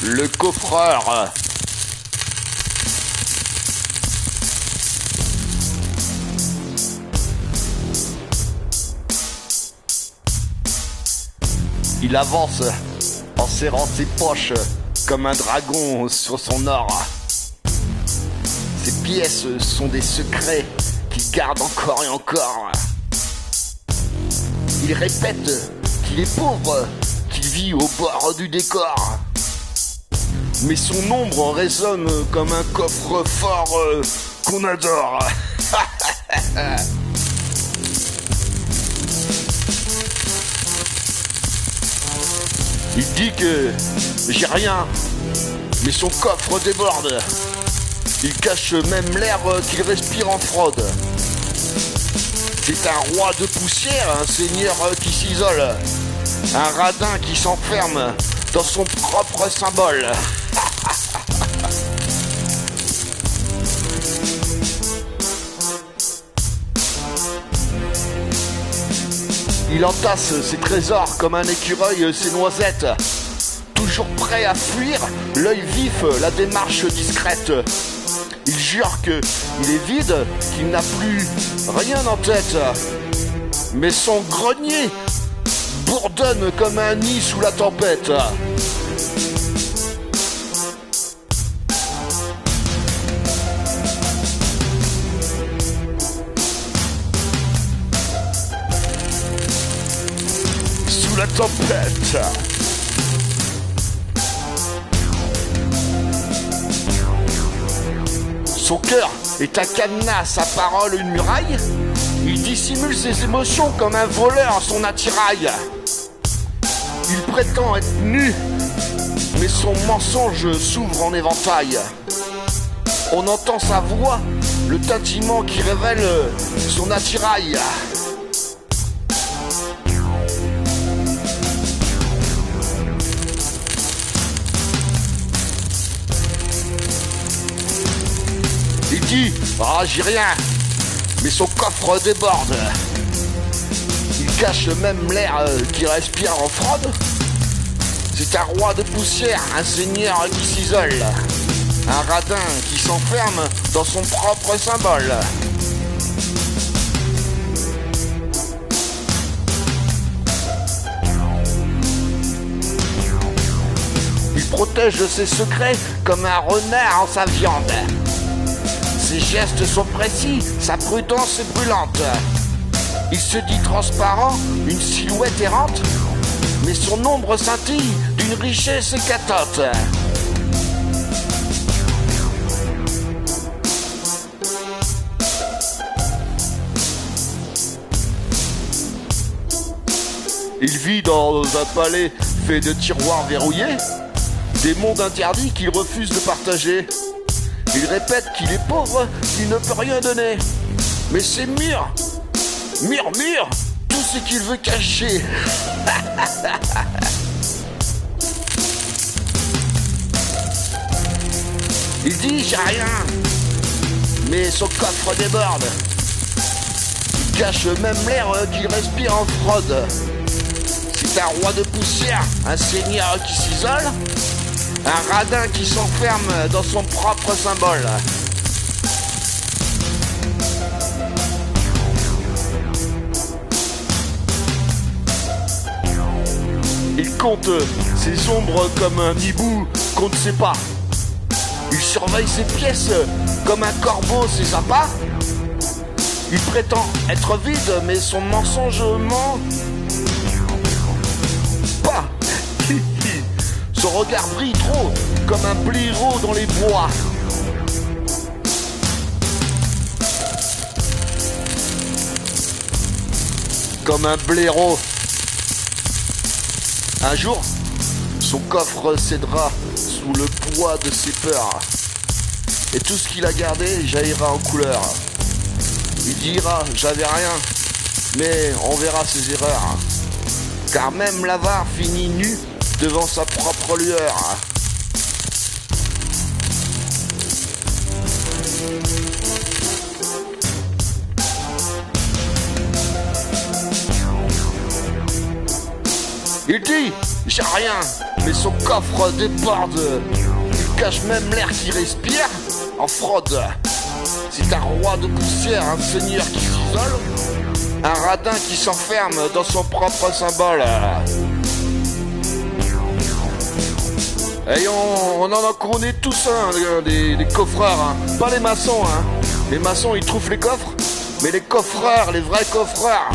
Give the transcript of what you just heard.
le coffreur. Il avance en serrant ses poches comme un dragon sur son or. Ces pièces sont des secrets qu'il garde encore et encore. Il répète qu'il est pauvre, qu'il vit au bord du décor. Mais son ombre résonne comme un coffre-fort qu'on adore. Il dit que j'ai rien, mais son coffre déborde. Il cache même l'air qu'il respire en fraude. C'est un roi de poussière, un seigneur qui s'isole, un radin qui s'enferme dans son propre symbole. Il entasse ses trésors comme un écureuil ses noisettes, toujours prêt à fuir, l'œil vif, la démarche discrète. Il jure qu'il est vide, qu'il n'a plus rien en tête. Mais son grenier bourdonne comme un nid sous la tempête. Sous la tempête. Son cœur est un cadenas, sa parole une muraille. Il dissimule ses émotions comme un voleur son attirail. Il prétend être nu, mais son mensonge s'ouvre en éventail. On entend sa voix, le tintillement qui révèle son attirail. Il dit « Ah, j'ai rien !» mais son coffre déborde. Il cache même l'air qui respire en fraude. C'est un roi de poussière, un seigneur qui s'isole, un radin qui s'enferme dans son propre symbole. Il protège ses secrets comme un renard en sa viande. Ses gestes sont précis, sa prudence est brûlante. Il se dit transparent, une silhouette errante, mais son ombre scintille d'une richesse éclatante. Il vit dans un palais fait de tiroirs verrouillés, des mondes interdits qu'il refuse de partager. Il répète qu'il est pauvre, qu'il ne peut rien donner. Mais c'est mûr, tout ce qu'il veut cacher. Il dit j'ai rien, mais son coffre déborde. Il cache même l'air qu'il respire en fraude. C'est un roi de poussière, un seigneur qui s'isole, un radin qui s'enferme dans son propre symbole. Il compte ses ombres comme un hibou qu'on ne sait pas. Il surveille ses pièces comme un corbeau ses appâts. Il prétend être vide, mais son mensonge ment pas. Son regard brille trop, comme un blaireau dans les bois. Comme un blaireau. Un jour, son coffre cédera sous le poids de ses peurs. Et tout ce qu'il a gardé jaillira en couleur. Il dira « j'avais rien », mais on verra ses erreurs. Car même l'avare finit nu devant sa propre lueur. Il dit « j'ai rien », mais son coffre déborde. Il cache même l'air qu'il respire en fraude. C'est un roi de poussière, un seigneur qui s'isole, un radin qui s'enferme dans son propre symbole. Et on en connaît tous des coffreurs, hein. Pas les maçons, hein. Les maçons ils trouvent les coffres, mais les coffreurs, les vrais coffreurs,